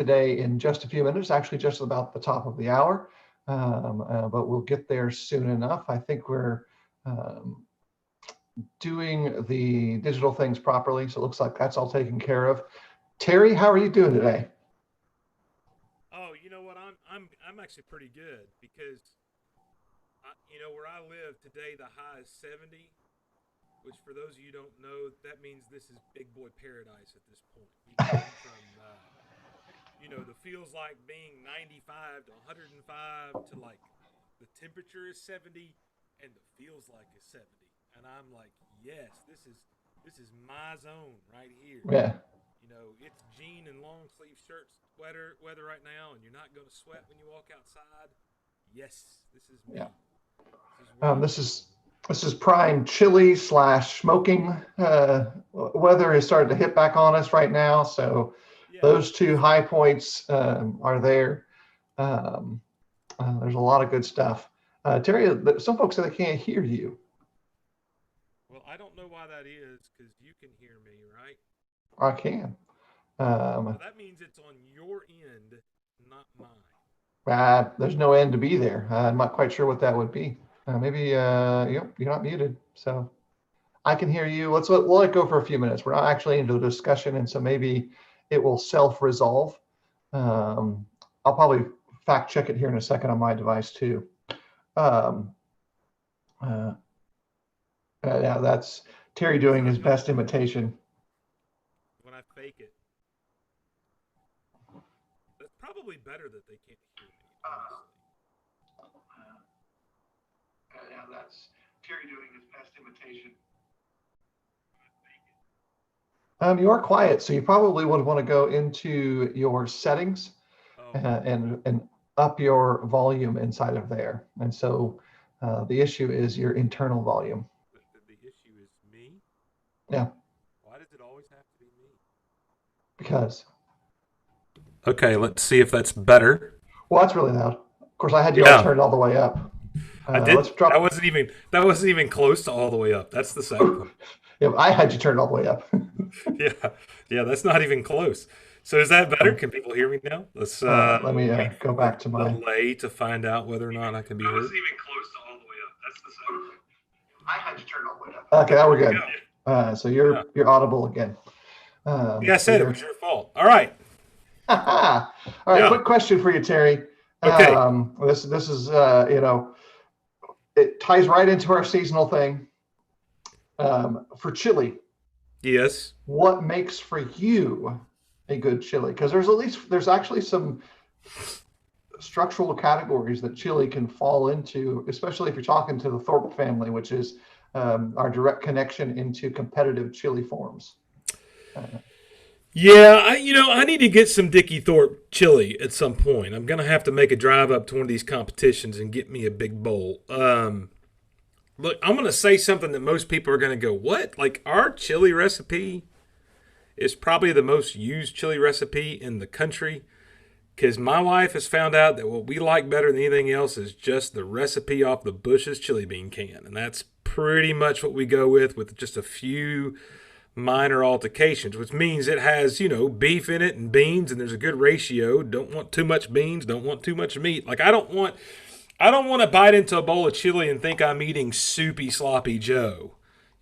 today in just a few minutes, actually just about the top of the hour, but we'll get there soon enough. I think we're doing the digital things properly, so it looks like that's all taken care of. Terry, how are you doing today? Oh, you know what? I'm actually pretty good because where I live today, the high is 70, which for those of you who don't know, that means this is big boy paradise at this point. We've gone from the feels like being 95 to 105 to like the temperature is 70 and the feels like is 70, and I'm like, yes, this is my zone right here. Yeah. It's jean and long sleeve shirts weather right now, and you're not going to sweat when you walk outside. Yes, this is me. Yeah. This is This is prime chili / smoking weather is starting to hit back on us right now. So those two high points are there. There's a lot of good stuff. Terry, some folks say they can't hear you. Well, I don't know why that is, because you can hear me, right? I can. Well, that means it's on your end, not mine. There's no end to be there. I'm not quite sure what that would be. Maybe you're not muted, so I can hear you. We'll let it go for a few minutes. We're not actually into the discussion, and so maybe it will self-resolve. I'll probably fact check it here in a second on my device too. Yeah, that's Terry doing his best imitation. When I fake it, that's probably better that they can't hear me. Yeah, that's Terry doing his best imitation. You are quiet, so you probably would want to go into your settings and up your volume inside of there. And so the issue is your internal volume. The issue is me? Yeah. Why does it always have to be me? Because. Okay, let's see if that's better. Well, that's really loud. Of course, I had you all turned all the way up. I did. That wasn't even close to all the way up. That's the sad part. Yeah, I had you turned all the way up. yeah, that's not even close. So is that better? Can people hear me now? Let's let me go back to my delay to find out whether or not I can be heard. That wasn't even close to all the way up. That's the sad part. I had you turned all the way up. Okay, now we're good. So you're audible again. I said it was your fault. All right. All right. Quick question for you, Terry. Okay. This is it ties right into our seasonal thing. For chili. Yes. What makes for you a good chili? Because there's actually some structural categories that chili can fall into, especially if you're talking to the Thorpe family, which is our direct connection into competitive chili forms. I need to get some Dickie Thorpe chili at some point. I'm going to have to make a drive up to one of these competitions and get me a big bowl. Look, I'm going to say something that most people are going to go, what? Like, our chili recipe is probably the most used chili recipe in the country, because my wife has found out that what we like better than anything else is just the recipe off the Bush's chili bean can. And that's pretty much what we go with just a few minor altercations, which means it has, beef in it and beans, and there's a good ratio. Don't want too much beans, don't want too much meat. Like, I don't want to bite into a bowl of chili and think I'm eating soupy, sloppy Joe.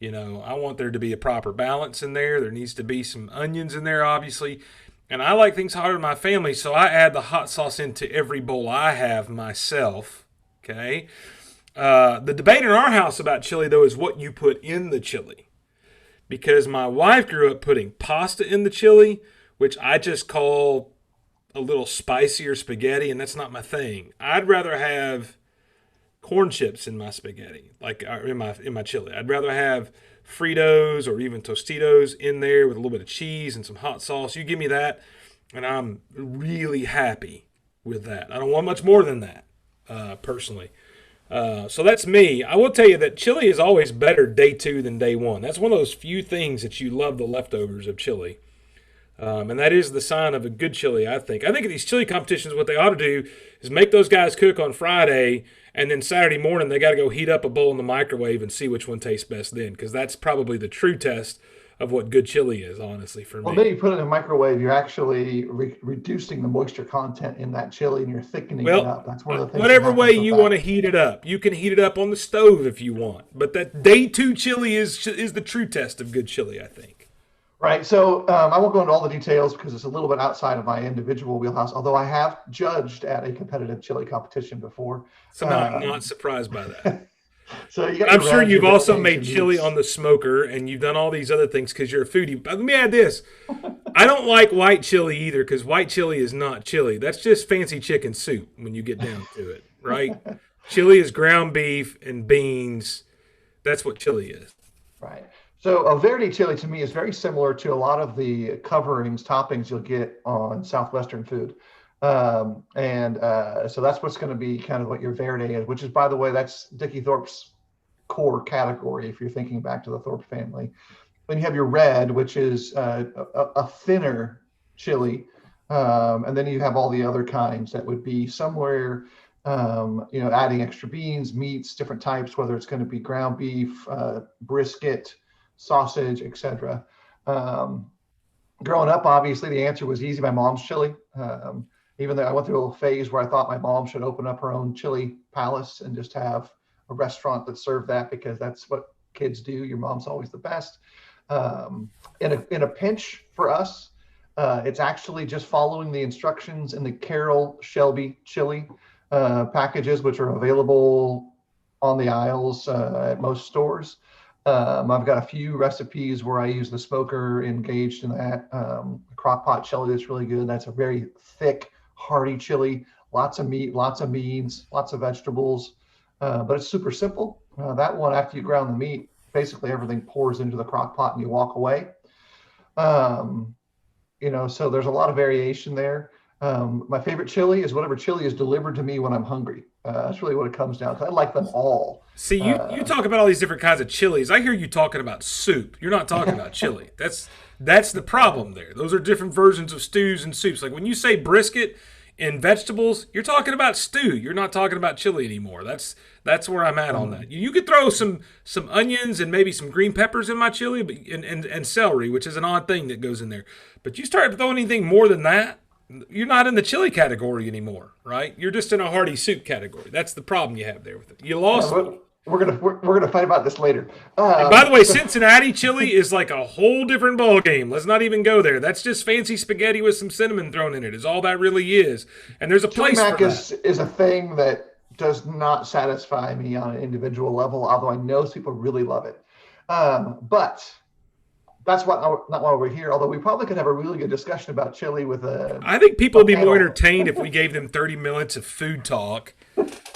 I want there to be a proper balance in there. There needs to be some onions in there, obviously. And I like things hotter than my family, so I add the hot sauce into every bowl I have myself. Okay? The debate in our house about chili, though, is what you put in the chili. Because my wife grew up putting pasta in the chili, which I just call a little spicier spaghetti, and that's not my thing. I'd rather have corn chips in my spaghetti, like in my chili. I'd rather have Fritos or even Tostitos in there with a little bit of cheese and some hot sauce. You give me that, and I'm really happy with that. I don't want much more than that, personally. So that's me. I will tell you that chili is always better day 2 than day 1. That's one of those few things that you love the leftovers of chili. And that is the sign of a good chili, I think. I think at these chili competitions, what they ought to do is make those guys cook on Friday, and then Saturday morning they got to go heat up a bowl in the microwave and see which one tastes best then, because that's probably the true test of what good chili is, honestly, for Well, me. then you put it in a microwave, you're actually reducing the moisture content in that chili and you're thickening it Well, up. That's one of the things that whatever way happens with you want that. to heat it up, you can heat it up on the stove if you want. But that day two chili is the true test of good chili, I think. Right. So I won't go into all the details because it's a little bit outside of my individual wheelhouse, although I have judged at a competitive chili competition before. Somehow I'm not surprised by that. So you But got I'm your sure reds, your you've also made variation chili meats. on the smoker and you've done all these other things because you're a foodie. But let me add this. I don't like white chili either because white chili is not chili. That's just fancy chicken soup when you get down to it, right? Chili is ground beef and beans. That's what chili is. Right. So a verde chili to me is very similar to a lot of the coverings, toppings you'll get on Southwestern food. So that's what's going to be kind of what your verde is, which is, by the way, that's Dickie Thorpe's core category if you're thinking back to the Thorpe family. Then you have your red, which is a thinner chili. And then you have all the other kinds that would be somewhere, adding extra beans, meats, different types, whether it's going to be ground beef, brisket, sausage, etc. Growing up, obviously, the answer was easy. My mom's chili. Even though I went through a little phase where I thought my mom should open up her own chili palace and just have a restaurant that served that because that's what kids do. Your mom's always the best. In a pinch for us, it's actually just following the instructions in the Carol Shelby chili packages, which are available on the aisles at most stores. I've got a few recipes where I use the smoker engaged in that. Crock pot chili that's really good. That's a very thick, hearty chili. Lots of meat, lots of beans, lots of vegetables. But it's super simple. That one, after you ground the meat, basically everything pours into the crock pot and you walk away. So there's a lot of variation there. My favorite chili is whatever chili is delivered to me when I'm hungry. That's really what it comes down to. I like them all. See, you talk about all these different kinds of chilies. I hear you talking about soup. You're not talking about chili. That's the problem there. Those are different versions of stews and soups. Like when you say brisket and vegetables, you're talking about stew. You're not talking about chili anymore. That's where I'm at on that. You could throw some onions and maybe some green peppers in my chili, but and celery, which is an odd thing that goes in there. But you start throwing anything more than that, you're not in the chili category anymore, right? You're just in a hearty soup category. That's the problem you have there with it. You lost me. We're gonna fight about this later. And by the way, Cincinnati chili is like a whole different ball game. Let's not even go there. That's just fancy spaghetti with some cinnamon thrown in it. Is all that really is. And there's a Chili place mac for that. is a thing that does not satisfy me on an individual level, although I know people really love it. But that's not why we're here. Although we probably could have a really good discussion about chili with a. I think people would be more panel. entertained if we gave them 30 minutes of food talk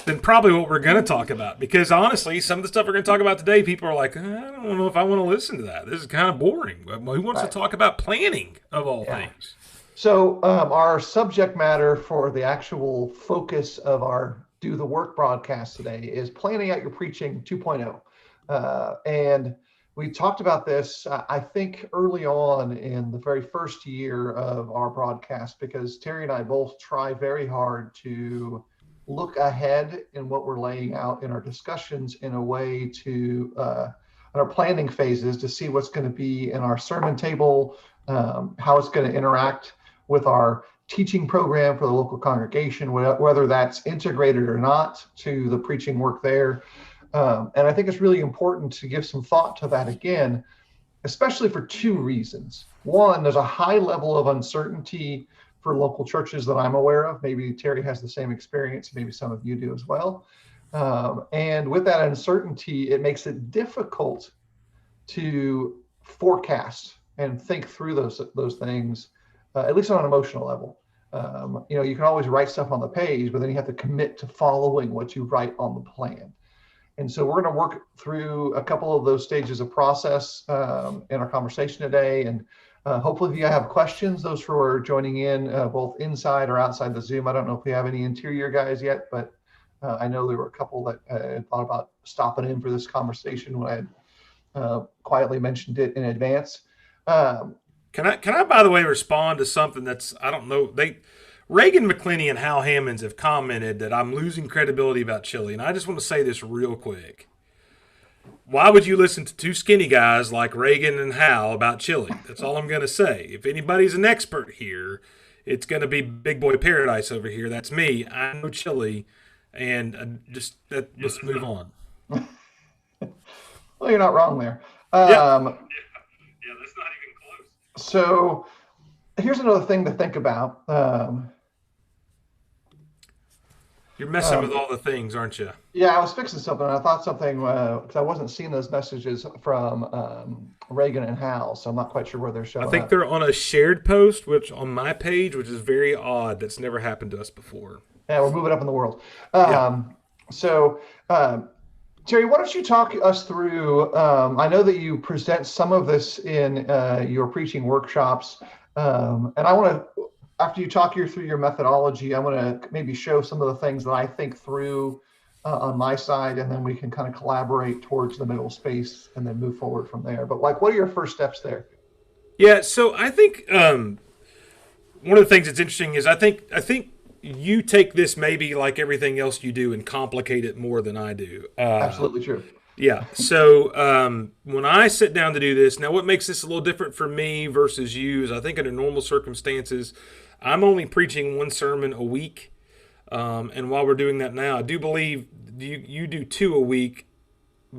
than probably what we're going to talk about. Because honestly, some of the stuff we're going to talk about today, people are like, I don't know if I want to listen to that. This is kind of boring. Who wants to talk about planning of all things? So our subject matter for the actual focus of our Do the Work broadcast today is planning out your preaching 2.0. And we talked about this, I think, early on in the very first year of our broadcast, because Terry and I both try very hard to look ahead in what we're laying out in our discussions in a way to, in our planning phases, to see what's going to be in our sermon table, how it's going to interact with our teaching program for the local congregation, whether that's integrated or not to the preaching work there. And I think it's really important to give some thought to that again, especially for two reasons. One, there's a high level of uncertainty for local churches that I'm aware of. Maybe Terry has the same experience. Maybe some of you do as well. And with that uncertainty, it makes it difficult to forecast and think through those things, at least on an emotional level. You can always write stuff on the page, but then you have to commit to following what you write on the plan. And so we're going to work through a couple of those stages of process in our conversation today. And hopefully if you have questions, those who are joining in both inside or outside the Zoom, I don't know if we have any interior guys yet, but I know there were a couple that thought about stopping in for this conversation when I had quietly mentioned it in advance. Can I, by the way, respond to something that's, I don't know, Reagan McClinney and Hal Hammonds have commented that I'm losing credibility about chili, and I just want to say this real quick. why would you listen to two skinny guys like Reagan and Hal about chili? That's all I'm going to say. If anybody's an expert here, it's going to be Big Boy Paradise over here. That's me. I know chili, and let's move on. Well, you're not wrong there. Yeah. Yeah, that's not even close. So here's another thing to think about. You're messing with all the things, aren't you? Yeah, I was fixing something. And I thought something because I wasn't seeing those messages from Reagan and Hal, so I'm not quite sure where they're showing I think up. they're on a shared post, which on my page, which is very odd. That's never happened to us before. Yeah, we're moving up in the world. Yeah. So, Terry, why don't you talk us through? I know that you present some of this in your preaching workshops, and I want to, after you talk through your methodology, I want to maybe show some of the things that I think through on my side, and then we can kind of collaborate towards the middle space and then move forward from there. But like, what are your first steps there? Yeah, so I think one of the things that's interesting is I think you take this maybe like everything else you do and complicate it more than I do. Absolutely true. Yeah. So when I sit down to do this, now what makes this a little different for me versus you is I think under normal circumstances, I'm only preaching one sermon a week. And while we're doing that now, I do believe you do 2 a week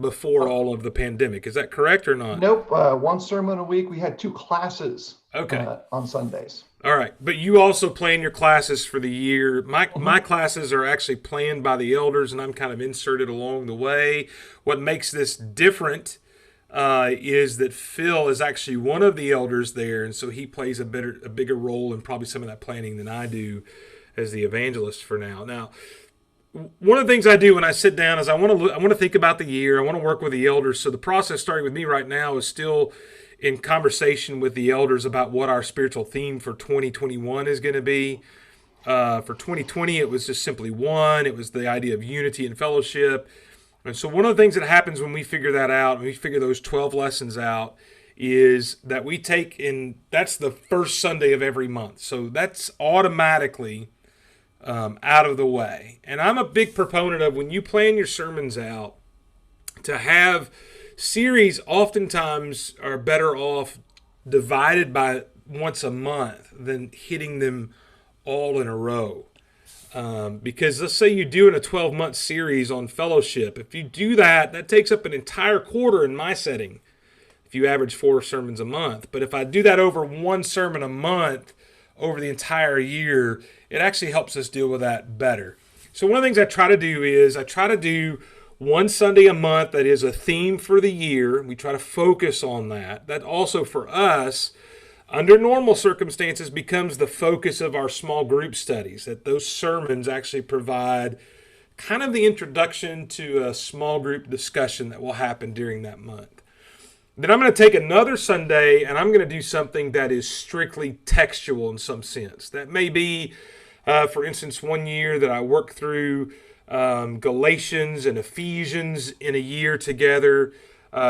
before all of the pandemic. Is that correct or not? Nope. One sermon a week. We had 2 classes on Sundays. All right. But you also plan your classes for the year. My classes are actually planned by the elders, and I'm kind of inserted along the way. What makes this different is that Phil is actually one of the elders there, and so he plays a bigger role in probably some of that planning than I do as the evangelist for now. Now, one of the things I do when I sit down is I want to think about the year. I want to work with the elders. So the process starting with me right now is still in conversation with the elders about what our spiritual theme for 2021 is going to be. For 2020, it was just simply one. It was the idea of unity and fellowship. And so one of the things that happens when we figure that out, when we figure those 12 lessons out, is that we take in, that's the first Sunday of every month. So that's automatically out of the way. And I'm a big proponent of when you plan your sermons out to have series oftentimes are better off divided by once a month than hitting them all in a row. Because let's say you're doing a 12-month series on fellowship. If you do that, that takes up an entire quarter in my setting if you average 4 sermons a month. But if I do that over 1 sermon a month over the entire year, it actually helps us deal with that better. So one of the things I try to do is I try to do 1 Sunday a month that is a theme for the year. We try to focus on that. That also for us, under normal circumstances, becomes the focus of our small group studies, that those sermons actually provide kind of the introduction to a small group discussion that will happen during that month. Then I'm going to take another Sunday and I'm going to do something that is strictly textual in some sense. That may be, for instance, one year that I worked through Galatians and Ephesians in a year together.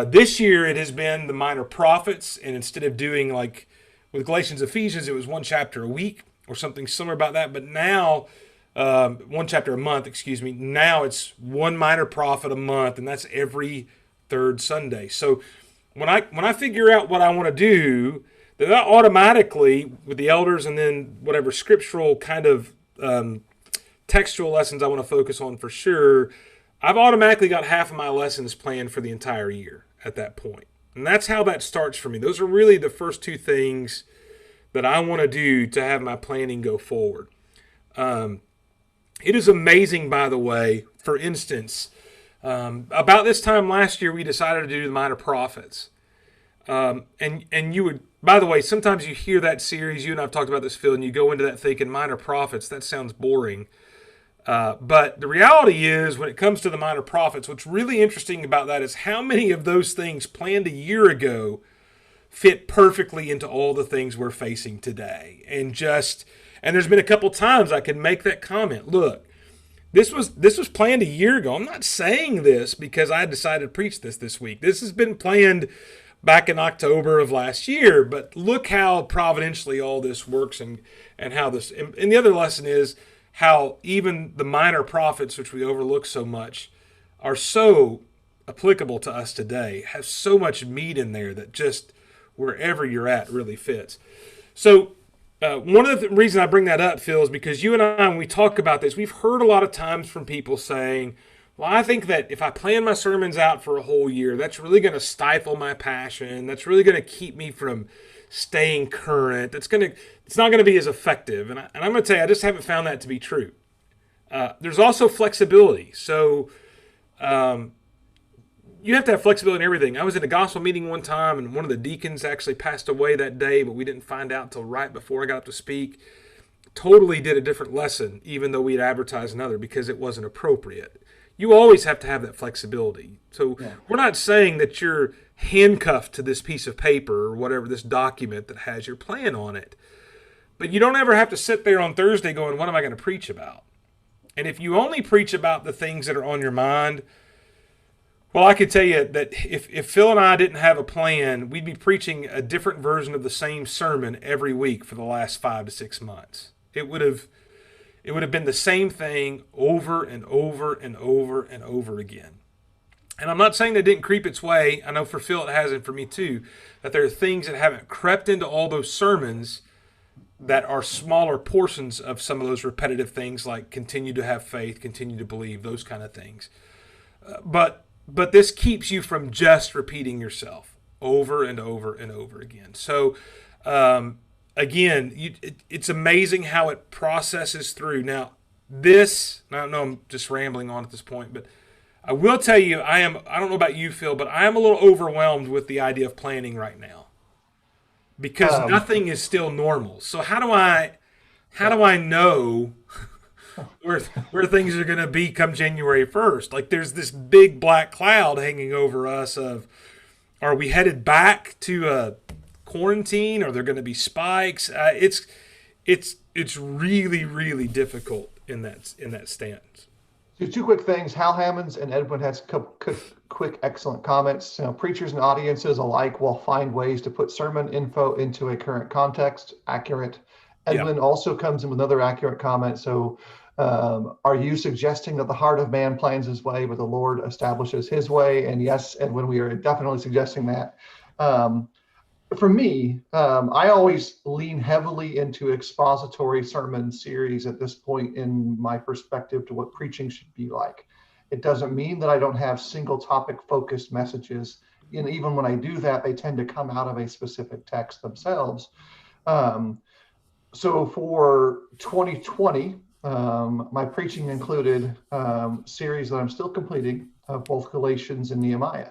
This year it has been the minor prophets, and instead of doing like with Galatians, Ephesians, it was 1 chapter a week or something similar about that. But now, 1 chapter a month, excuse me. Now it's 1 minor prophet a month, and that's every 3rd Sunday. So when I figure out what I want to do, then that automatically, with the elders and then whatever scriptural kind of textual lessons I want to focus on for sure, I've automatically got half of my lessons planned for the entire year at that point. And that's how that starts for me. Those are really the first 2 things that I want to do to have my planning go forward. It is amazing, by the way, for instance, about this time last year, we decided to do the minor prophets. And you would, by the way, sometimes you hear that series, you and I have talked about this, Phil, and you go into that thinking minor prophets, that sounds boring. But the reality is, when it comes to the minor prophets, what's really interesting about that is how many of those things planned a year ago fit perfectly into all the things we're facing today. And there's been a couple times I can make that comment. Look, this was planned a year ago. I'm not saying this because I decided to preach this week. This has been planned back in October of last year. But look how providentially all this works and how this. And the other lesson is how even the minor prophets, which we overlook so much, are so applicable to us today has so much meat in there that just wherever you're at really fits. So one of the reasons I bring that up, Phil, is because you and I, when we talk about this, we've heard a lot of times from people saying, well, I think that if I plan my sermons out for a whole year, that's really going to stifle my passion. That's really going to keep me from staying current. It's not going to be as effective. And I'm going to tell you, I just haven't found that to be true. There's also flexibility. So you have to have flexibility in everything. I was in a gospel meeting one time, and one of the deacons actually passed away that day, but we didn't find out until right before I got up to speak. Totally did a different lesson, even though we had advertised another, because it wasn't appropriate. You always have to have that flexibility. So we're not saying that you're handcuffed to this piece of paper or whatever, this document that has your plan on it. But you don't ever have to sit there on Thursday going, what am I going to preach about? And if you only preach about the things that are on your mind, well, I could tell you that if Phil and I didn't have a plan, we'd be preaching a different version of the same sermon every week for the last 5 to 6 months. It would have been the same thing over and over and over and over again. And I'm not saying that didn't creep its way. I know for Phil it hasn't, for me too, that there are things that haven't crept into all those sermons that are smaller portions of some of those repetitive things, like continue to have faith, continue to believe, those kind of things. But this keeps you from just repeating yourself over and over and over again. So, again, it's amazing how it processes through. Now, I know I'm just rambling on at this point, but I will tell you, I don't know about you, Phil, but I am a little overwhelmed with the idea of planning right now because nothing is still normal. So how do I know where things are going to be come January 1st? Like there's this big black cloud hanging over us of, are we headed back to a quarantine? Are there going to be spikes? It's really, really difficult in that stance. So two quick things. Hal Hammonds and Edwin has quick, excellent comments. Preachers and audiences alike will find ways to put sermon info into a current context. Accurate. Edwin also comes in with another accurate comment. So are you suggesting that the heart of man plans his way, but the Lord establishes his way? And yes, Edwin, we are definitely suggesting that. For me, I always lean heavily into expository sermon series at this point in my perspective to what preaching should be like. It doesn't mean that I don't have single topic focused messages. And even when I do that, they tend to come out of a specific text themselves. So for 2020, my preaching included series that I'm still completing of both Galatians and Nehemiah.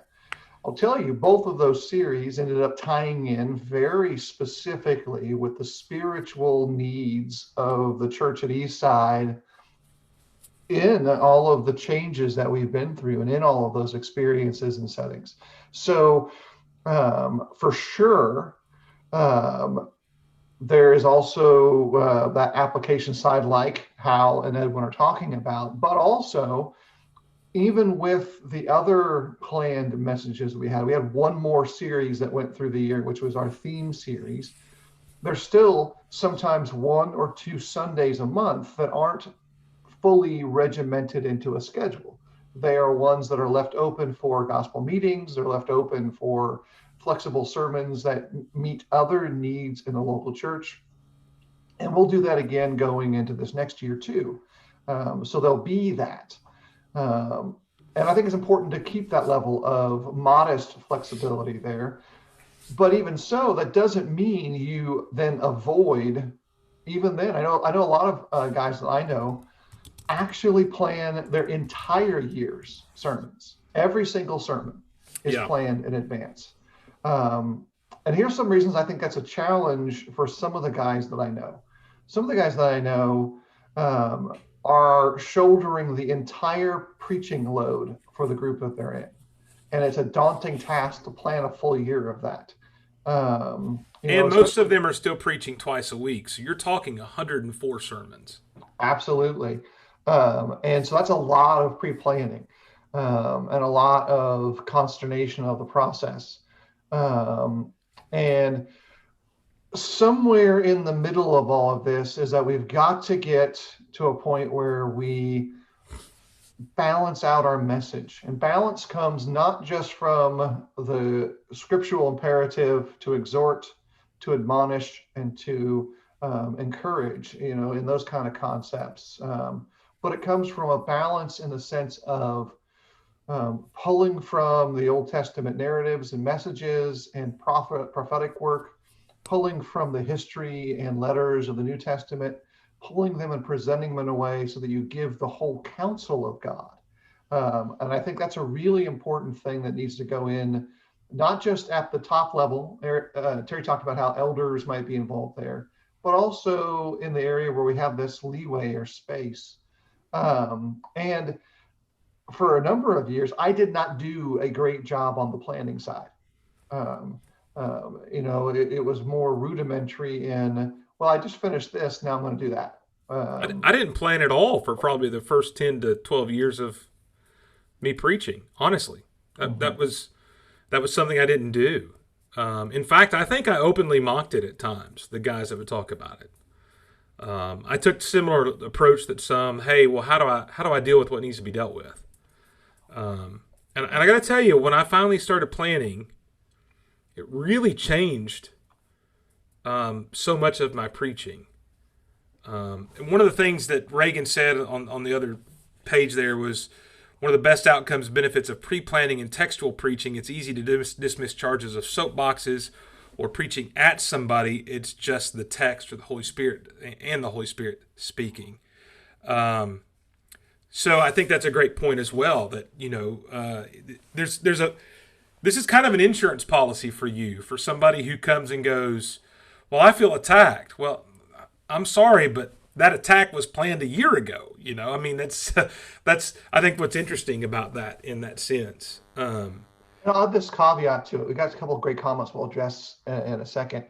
I'll tell you, both of those series ended up tying in very specifically with the spiritual needs of the church at Eastside in all of the changes that we've been through and in all of those experiences and settings. So for sure, there is also that application side like Hal and Edwin are talking about, but also even with the other planned messages we had one more series that went through the year, which was our theme series. There's still sometimes 1 or 2 Sundays a month that aren't fully regimented into a schedule. They are ones that are left open for gospel meetings. They're left open for flexible sermons that meet other needs in the local church. And we'll do that again going into this next year too. So there'll be that. And I think it's important to keep that level of modest flexibility there. But even so, that doesn't mean you then avoid, even then, I know a lot of guys that I know actually plan their entire year's sermons. Every single sermon is planned in advance. And here's some reasons I think that's a challenge for some of the guys that I know. Some of the guys that I know are shouldering the entire preaching load for the group that they're in. And it's a daunting task to plan a full year of that. Most of them are still preaching twice a week. So you're talking 104 sermons. Absolutely. And so that's a lot of pre-planning and a lot of consternation of the process. And somewhere in the middle of all of this is that we've got to get to a point where we balance out our message. And balance comes not just from the scriptural imperative to exhort, to admonish, and to encourage, in those kind of concepts. But it comes from a balance in the sense of pulling from the Old Testament narratives and messages and prophetic work, pulling from the history and letters of the New Testament, pulling them and presenting them in a way so that you give the whole counsel of God. And I think that's a really important thing that needs to go in, not just at the top level. Terry talked about how elders might be involved there, but also in the area where we have this leeway or space. And for a number of years, I did not do a great job on the planning side. It was more rudimentary in, well, I just finished this, now I'm going to do that. I didn't plan at all for probably the first 10 to 12 years of me preaching, honestly. That was something I didn't do. In fact, I think I openly mocked it at times, the guys that would talk about it. I took a similar approach that some, hey, well, how do I deal with what needs to be dealt with? And I got to tell you, when I finally started planning, it really changed so much of my preaching. And one of the things that Reagan said on the other page there was, one of the best outcomes, benefits of pre-planning and textual preaching, it's easy to dismiss charges of soapboxes or preaching at somebody. It's just the text or the Holy Spirit and the Holy Spirit speaking. So I think that's a great point as well, that, this is kind of an insurance policy for you, for somebody who comes and goes, well, I feel attacked. Well, I'm sorry, but that attack was planned a year ago. I mean, that's I think what's interesting about that in that sense. I'll add this caveat to it. We got a couple of great comments we'll address in a second.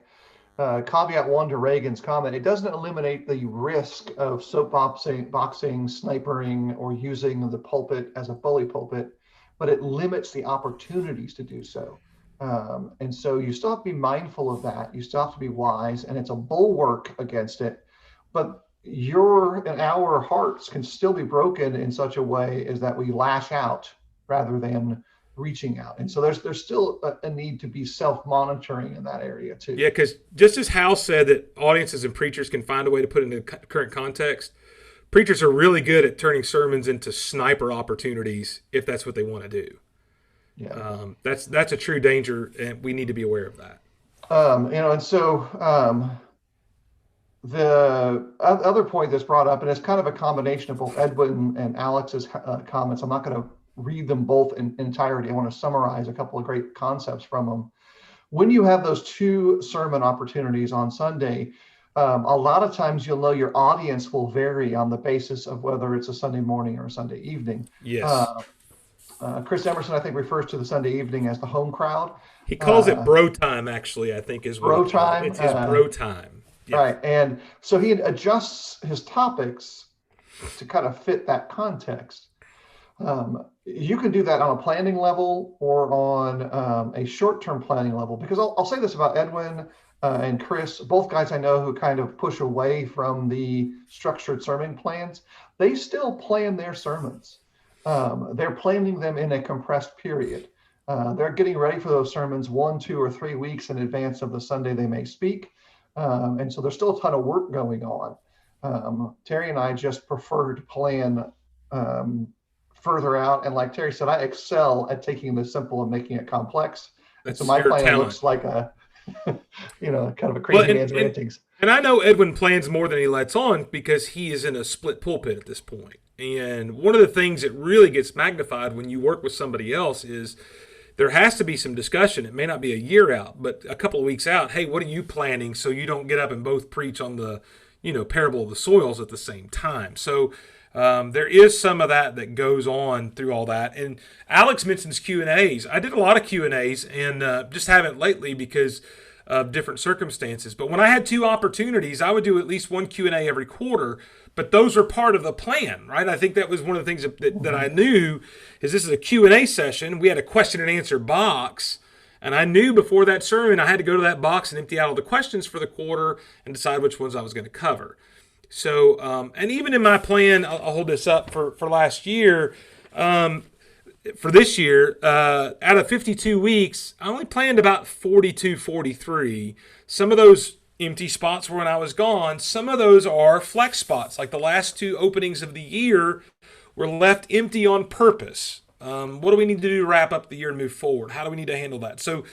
Caveat one to Reagan's comment: it doesn't eliminate the risk of soapboxing, snipering, or using the pulpit as a bully pulpit, but it limits the opportunities to do so. And so you still have to be mindful of that. You still have to be wise, and it's a bulwark against it. But your and our hearts can still be broken in such a way as that we lash out rather than reaching out. And so there's still a need to be self-monitoring in that area too. Yeah, because just as Hal said that audiences and preachers can find a way to put it into current context, preachers are really good at turning sermons into sniper opportunities if that's what they want to do. Yeah, that's a true danger, and we need to be aware of that. And so the other point that's brought up, and it's kind of a combination of both Edwin and Alex's comments. I'm not going to read them both in entirety. I want to summarize a couple of great concepts from them. When you have those two sermon opportunities on Sunday, a lot of times you'll know your audience will vary on the basis of whether it's a Sunday morning or a Sunday evening. Yes. Chris Emerson, I think, refers to the Sunday evening as the home crowd. He calls it bro time, actually, I think is what bro time. It's his bro time. Yeah. Right. And so he adjusts his topics to kind of fit that context. You can do that on a planning level or on a short-term planning level, because I'll say this about Edwin and Chris, both guys I know who kind of push away from the structured sermon plans. They still plan their sermons. They're planning them in a compressed period. They're getting ready for those sermons 1, 2, or 3 weeks in advance of the Sunday they may speak. And so there's still a ton of work going on. Terry and I just prefer to plan further out. And like Terry said, I excel at taking the simple and making it complex. And so my plan looks like a, kind of a crazy man's rantings. And I know Edwin plans more than he lets on because he is in a split pulpit at this point. And one of the things that really gets magnified when you work with somebody else is there has to be some discussion. It may not be a year out, but a couple of weeks out. Hey, what are you planning? So you don't get up and both preach on the, parable of the soils at the same time. So there is some of that goes on through all that. And Alex mentions Q&As. I did a lot of Q&As and just haven't lately because of different circumstances. But when I had 2 opportunities, I would do at least 1 Q&A every quarter. But those are part of the plan, right? I think that was one of the things that I knew is this is a Q&A session. We had a question and answer box. And I knew before that sermon I had to go to that box and empty out all the questions for the quarter and decide which ones I was going to cover. So, and even in my plan, I'll hold this up for last year. For this year, out of 52 weeks, I only planned about 42, 43. Some of those empty spots were when I was gone. Some of those are flex spots, like the last 2 openings of the year were left empty on purpose. What do we need to do to wrap up the year and move forward? How do we need to handle that? So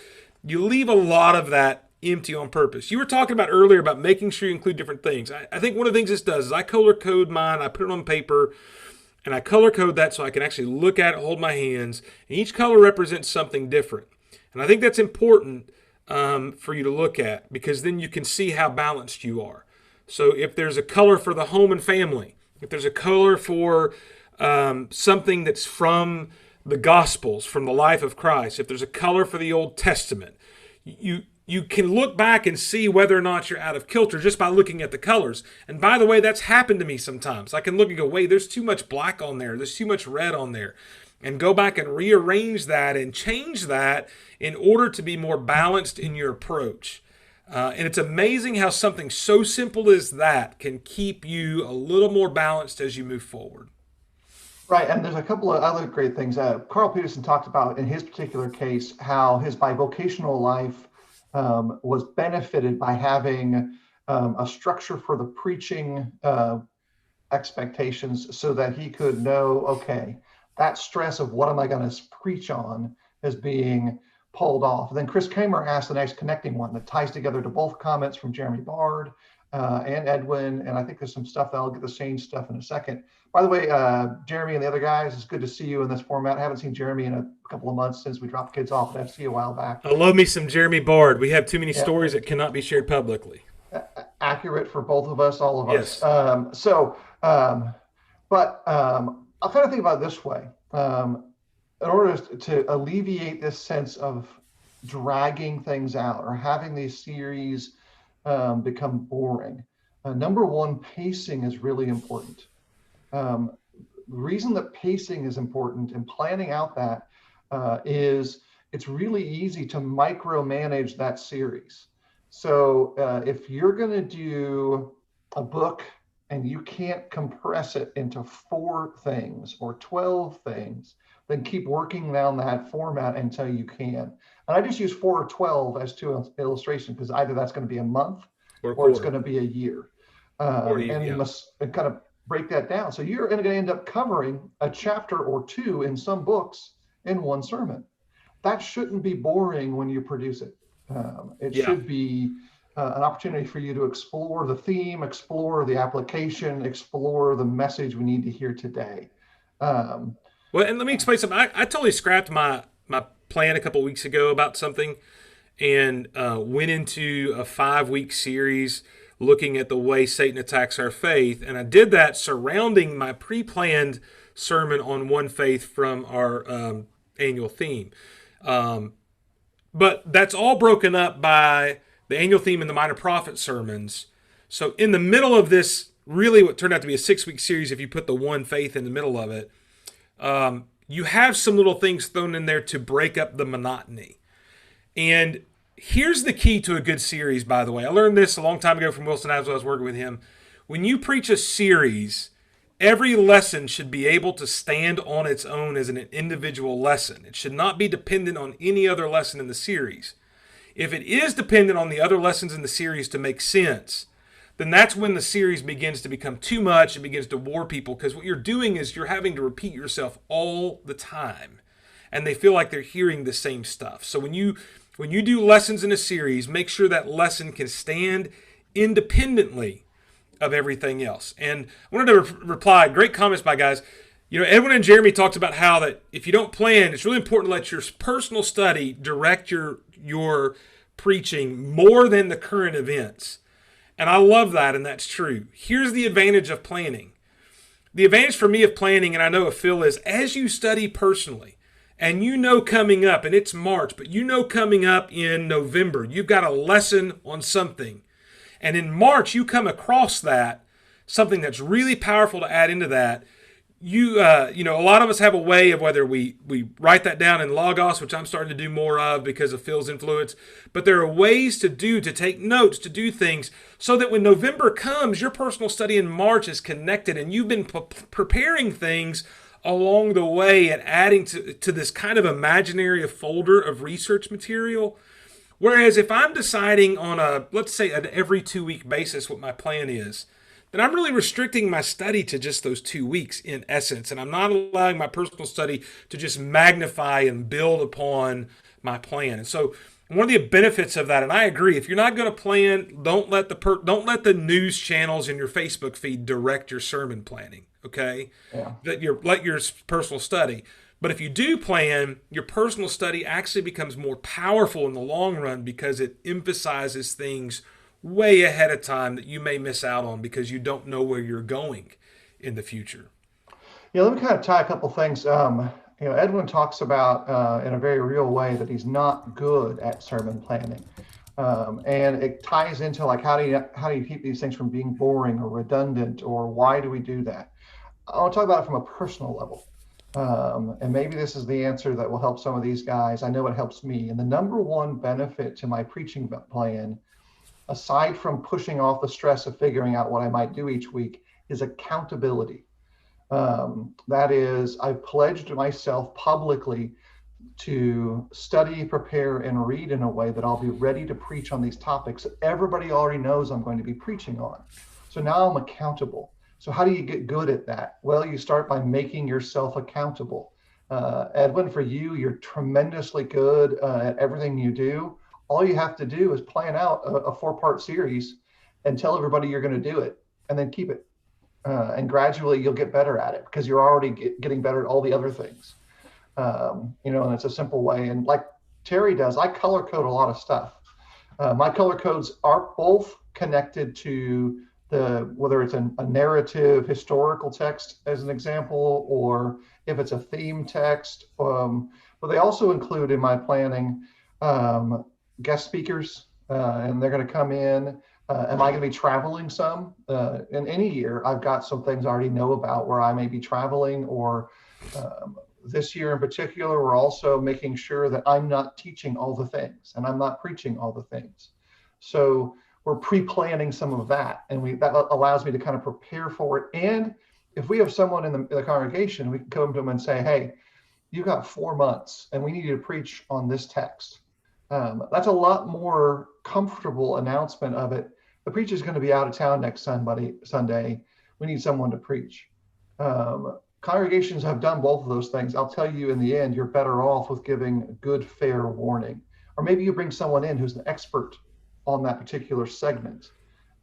you leave a lot of that empty on purpose. You were talking about earlier about making sure you include different things. I think one of the things this does is I color code mine, I put it on paper, and I color code that so I can actually look at it, hold my hands, and each color represents something different. And I think that's important for you to look at, because then you can see how balanced you are. So if there's a color for the home and family, if there's a color for something that's from the Gospels, from the life of Christ, if there's a color for the Old Testament, you can look back and see whether or not you're out of kilter just by looking at the colors. And by the way, that's happened to me sometimes. I can look and go, wait, there's too much black on there. There's too much red on there. And go back and rearrange that and change that in order to be more balanced in your approach. And it's amazing how something so simple as that can keep you a little more balanced as you move forward. Right, and there's a couple of other great things. Carl Peterson talked about in his particular case how his bivocational life was benefited by having a structure for the preaching expectations, so that he could know, okay, that stress of what am I going to preach on is being pulled off. And then Chris Kramer asked the next connecting one that ties together to both comments from Jeremy Bard and Edwin. And I think there's some stuff that I'll get the same stuff in a second. By the way, Jeremy and the other guys, it's good to see you in this format. I haven't seen Jeremy in a couple of months since we dropped kids off at FC a while back. I love me some Jeremy Bard. We have too many stories that cannot be shared publicly. Accurate for both of us, all of Yes. us. But I'll kind of think about it this way. In order to alleviate this sense of dragging things out or having these series become boring, number one, pacing is really important. The reason that pacing is important and planning out that is it's really easy to micromanage that series. So if you're going to do a book and you can't compress it into 4 things or 12 things, then keep working down that format until you can. And I just use 4 or 12 as 2 illustrations, because either that's going to be a month or it's going to be a year. And you must kind of break that down. So you're going to end up covering a chapter or 2 in some books in one sermon. That shouldn't be boring when you produce it. It should be an opportunity for you to explore the theme, explore the application, explore the message we need to hear today. Well, and let me explain something. I totally scrapped my plan a couple of weeks ago about something and went into a 5-week series looking at the way Satan attacks our faith. And I did that surrounding my pre-planned sermon on one faith from our annual theme. But that's all broken up by the annual theme and the minor prophet sermons. So in the middle of this, really what turned out to be a 6-week series, if you put the one faith in the middle of it, you have some little things thrown in there to break up the monotony. And here's the key to a good series, by the way. I learned this a long time ago from Wilson Adams when I was working with him. When you preach a series, every lesson should be able to stand on its own as an individual lesson. It should not be dependent on any other lesson in the series. If it is dependent on the other lessons in the series to make sense, then that's when the series begins to become too much and begins to bore people, because what you're doing is you're having to repeat yourself all the time, and they feel like they're hearing the same stuff. So when you do lessons in a series, make sure that lesson can stand independently of everything else. And I wanted to reply, great comments by guys. Edwin and Jeremy talked about how that if you don't plan, it's really important to let your personal study direct your preaching more than the current events. And I love that, and that's true. Here's the advantage of planning. The advantage for me of planning, and I know of Phil, is as you study personally, and coming up, and it's March, but coming up in November, you've got a lesson on something. And in March, you come across that, something that's really powerful to add into that. a lot of us have a way of whether we write that down in Logos, which I'm starting to do more of because of Phil's influence, but there are ways to take notes, to do things so that when November comes, your personal study in March is connected and you've been preparing things along the way and adding to this kind of imaginary folder of research material. Whereas if I'm deciding on let's say an every 2-week basis what my plan is, then I'm really restricting my study to just those 2 weeks in essence. And I'm not allowing my personal study to just magnify and build upon my plan. And so one of the benefits of that, and I agree, if you're not going to plan, don't let the news channels in your Facebook feed direct your sermon planning. Okay? Yeah. Let your personal study. But if you do plan, your personal study actually becomes more powerful in the long run because it emphasizes things way ahead of time that you may miss out on because you don't know where you're going in the future. Yeah, let me kind of tie a couple things. Edwin talks about in a very real way that he's not good at sermon planning. And it ties into like how do you keep these things from being boring or redundant, or why do we do that? I want to talk about it from a personal level. And maybe this is the answer that will help some of these guys. I know it helps me. And the number one benefit to my preaching plan, aside from pushing off the stress of figuring out what I might do each week, is accountability. That is, I've pledged myself publicly to study, prepare, and read in a way that I'll be ready to preach on these topics that everybody already knows I'm going to be preaching on. So now I'm accountable. So how do you get good at that? Well, you start by making yourself accountable. Edwin, for you, you're tremendously good at everything you do. All you have to do is plan out a 4-part series and tell everybody you're going to do it, and then keep it. And gradually you'll get better at it because you're already getting better at all the other things. And it's a simple way. And like Terry does, I color code a lot of stuff. My color codes are both connected to whether it's a narrative historical text as an example, or if it's a theme text. But they also include in my planning guest speakers, and they're going to come in. Am I going to be traveling some? In any year, I've got some things I already know about where I may be traveling, or this year in particular, we're also making sure that I'm not teaching all the things and I'm not preaching all the things. So we're pre-planning some of that, and that allows me to kind of prepare for it. And if we have someone in the congregation, we can come to them and say, hey, you've got 4 months and we need you to preach on this text. That's a lot more comfortable announcement of it. The preacher's going to be out of town next Sunday. We need someone to preach. Congregations have done both of those things. I'll tell you, in the end, you're better off with giving good, fair warning. Or maybe you bring someone in who's an expert on that particular segment.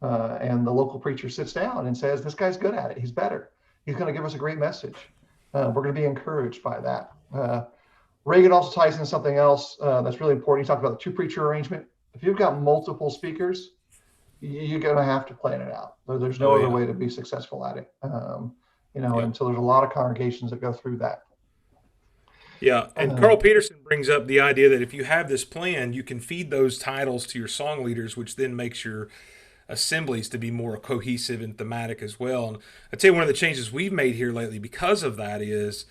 And the local preacher sits down and says, this guy's good at it. He's better. He's going to give us a great message. We're going to be encouraged by that. Reagan also ties in something else that's really important. He talked about the 2-preacher arrangement. If you've got multiple speakers, you're going to have to plan it out. There's no other way to be successful at it. And so there's a lot of congregations that go through that. Yeah, and Carl Peterson brings up the idea that if you have this plan, you can feed those titles to your song leaders, which then makes your assemblies to be more cohesive and thematic as well. And I'd say one of the changes we've made here lately because of that is,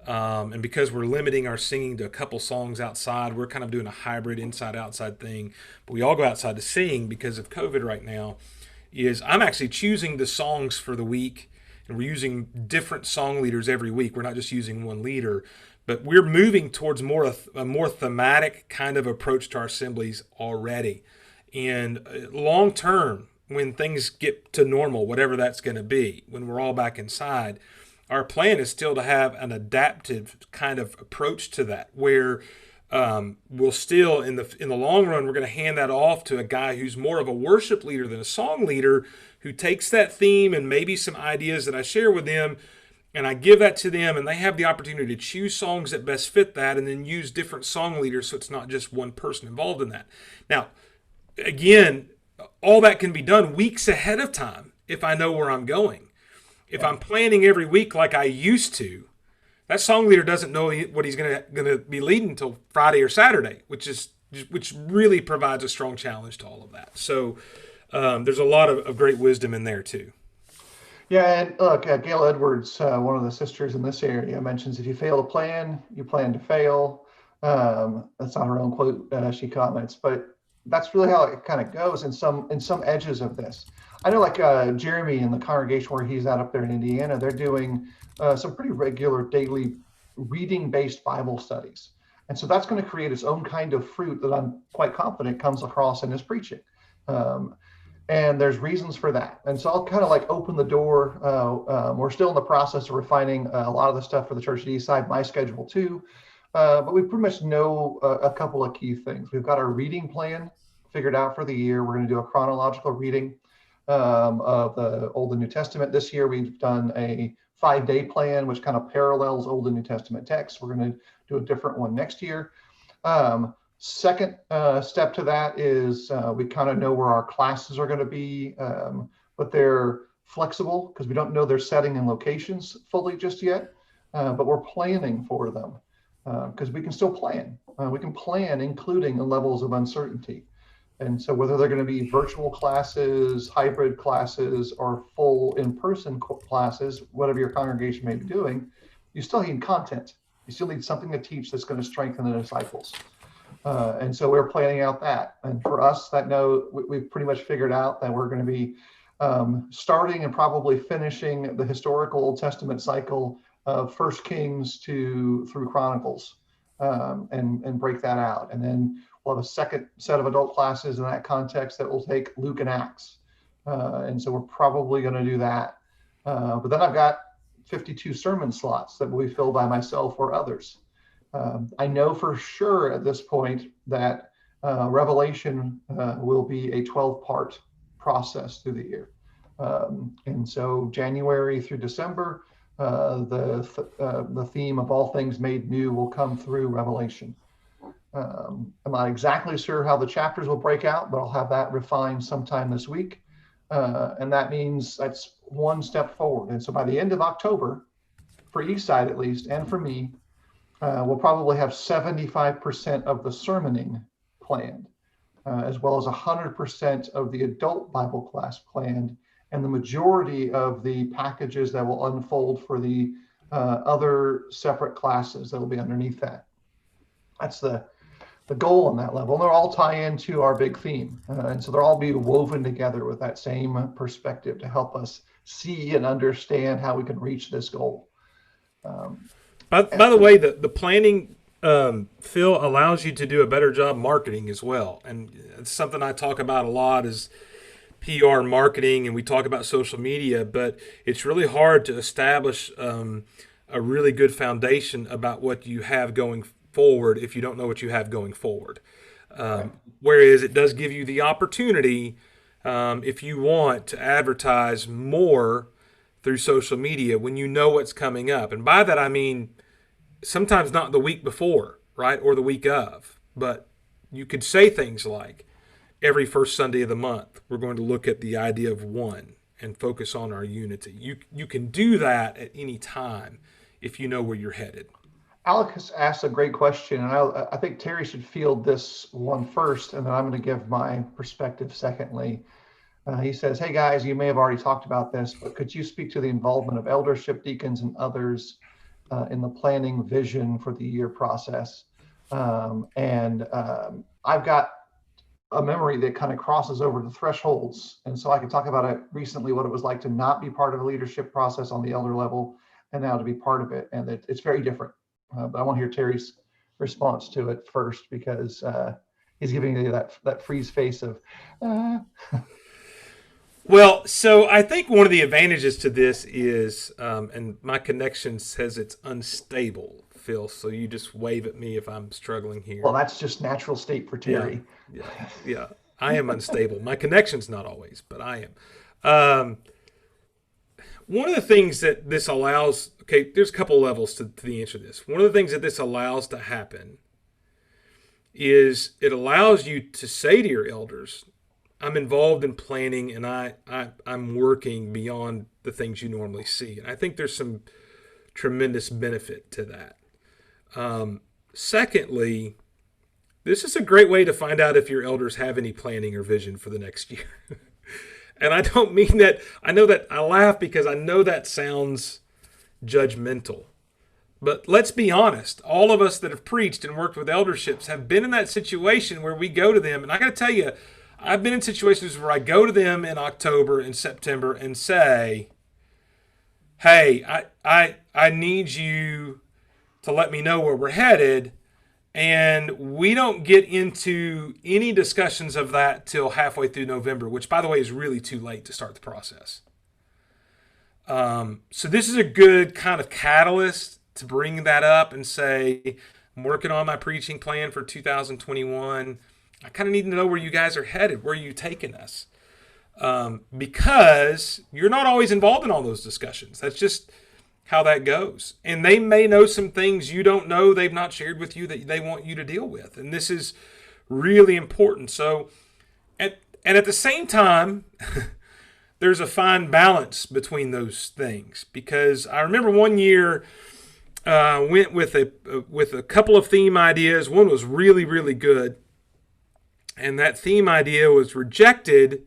and because we're limiting our singing to a couple songs outside, we're kind of doing a hybrid inside-outside thing, but we all go outside to sing because of COVID right now, is I'm actually choosing the songs for the week, and we're using different song leaders every week. We're not just using one leader, but we're moving towards a more thematic kind of approach to our assemblies already. And long term, when things get to normal, whatever that's going to be, when we're all back inside, our plan is still to have an adaptive kind of approach to that, where we'll still, in the long run, we're going to hand that off to a guy who's more of a worship leader than a song leader, who takes that theme and maybe some ideas that I share with them, and I give that to them, and they have the opportunity to choose songs that best fit that, and then use different song leaders so it's not just one person involved in that. Now, again, all that can be done weeks ahead of time if I know where I'm going. If I'm planning every week like I used to, that song leader doesn't know what he's going to be leading until Friday or Saturday, which really provides a strong challenge to all of that. So there's a lot of great wisdom in there too. Yeah, and look, Gail Edwards, one of the sisters in this area, mentions if you fail to plan, you plan to fail. That's not her own quote, she comments, but that's really how it kind of goes in some edges of this. I know, like Jeremy in the congregation where he's at up there in Indiana, they're doing some pretty regular daily reading-based Bible studies, and so that's going to create its own kind of fruit that I'm quite confident comes across in his preaching. Um, and there's reasons for that. And so I'll kind of like open the door. We're still in the process of refining a lot of the stuff for the Church of the East Side, my schedule too. But we pretty much know a couple of key things. We've got our reading plan figured out for the year. We're going to do a chronological reading of the Old and New Testament. This year, we've done a 5-day plan, which kind of parallels Old and New Testament texts. We're going to do a different one next year. Second step to that is we kind of know where our classes are going to be, but they're flexible because we don't know their setting and locations fully just yet, but we're planning for them because we can still plan. We can plan including the levels of uncertainty. And so whether they're going to be virtual classes, hybrid classes, or full in-person classes, whatever your congregation may be doing, you still need content. You still need something to teach that's going to strengthen the disciples. And so we're planning out that. And for us, we've pretty much figured out that we're going to be starting and probably finishing the historical Old Testament cycle of First Kings through Chronicles, and break that out. And then we'll have a second set of adult classes in that context that will take Luke and Acts. And so we're probably going to do that. But then I've got 52 sermon slots that will be filled by myself or others. I know for sure at this point that Revelation will be a 12-part process through the year. And so January through December, the theme of all things made new will come through Revelation. I'm not exactly sure how the chapters will break out, but I'll have that refined sometime this week. And that means that's one step forward. And so by the end of October, for Eastside at least, and for me, we'll probably have 75% of the sermoning planned, as well as 100% of the adult Bible class planned, and the majority of the packages that will unfold for the other separate classes that will be underneath that. That's the goal on that level. And they'll all tie into our big theme. And so they'll all be woven together with that same perspective to help us see and understand how we can reach this goal. By the way, the planning, Phil, allows you to do a better job marketing as well. And it's something I talk about a lot is PR and marketing, and we talk about social media, but it's really hard to establish a really good foundation about what you have going forward if you don't know what you have going forward. Right. Whereas it does give you the opportunity, if you want to advertise more through social media when you know what's coming up. And by that, I mean, sometimes not the week before, right? Or the week of, but you could say things like, every first Sunday of the month, we're going to look at the idea of one and focus on our unity. You can do that at any time if you know where you're headed. Alex asked a great question, and I think Terry should field this one first, and then I'm going to give my perspective secondly. He says, hey guys, you may have already talked about this, but could you speak to the involvement of eldership, deacons, and others in the planning vision for the year process? I've got a memory that kind of crosses over the thresholds. And so I could talk about it recently, what it was like to not be part of a leadership process on the elder level and now to be part of it. And it's very different. But I want to hear Terry's response to it first, because he's giving you that freeze face of, Well, so I think one of the advantages to this is, and my connection says it's unstable, Phil, so you just wave at me if I'm struggling here. Well, that's just natural state for Terry. Yeah. I am unstable. My connection's not always, but I am. One of the things that this allows, okay, there's a couple levels to the answer to this. One of the things that this allows to happen is it allows you to say to your elders, I'm involved in planning, and I'm working beyond the things you normally see. And I think there's some tremendous benefit to that. Secondly, this is a great way to find out if your elders have any planning or vision for the next year. And I don't mean that. I know that I laugh because I know that sounds judgmental. But let's be honest. All of us that have preached and worked with elderships have been in that situation where we go to them. And I got to tell you, I've been in situations where I go to them in October and September and say, hey, I need you to let me know where we're headed. And we don't get into any discussions of that till halfway through November, which, by the way, is really too late to start the process. So this is a good kind of catalyst to bring that up and say, I'm working on my preaching plan for 2021. I kind of need to know where you guys are headed. Where are you taking us? Because you're not always involved in all those discussions. That's just how that goes. And they may know some things you don't know, they've not shared with you, that they want you to deal with. And this is really important. So, and at the same time, there's a fine balance between those things. Because I remember one year, went with a couple of theme ideas. One was really, really good. And that theme idea was rejected.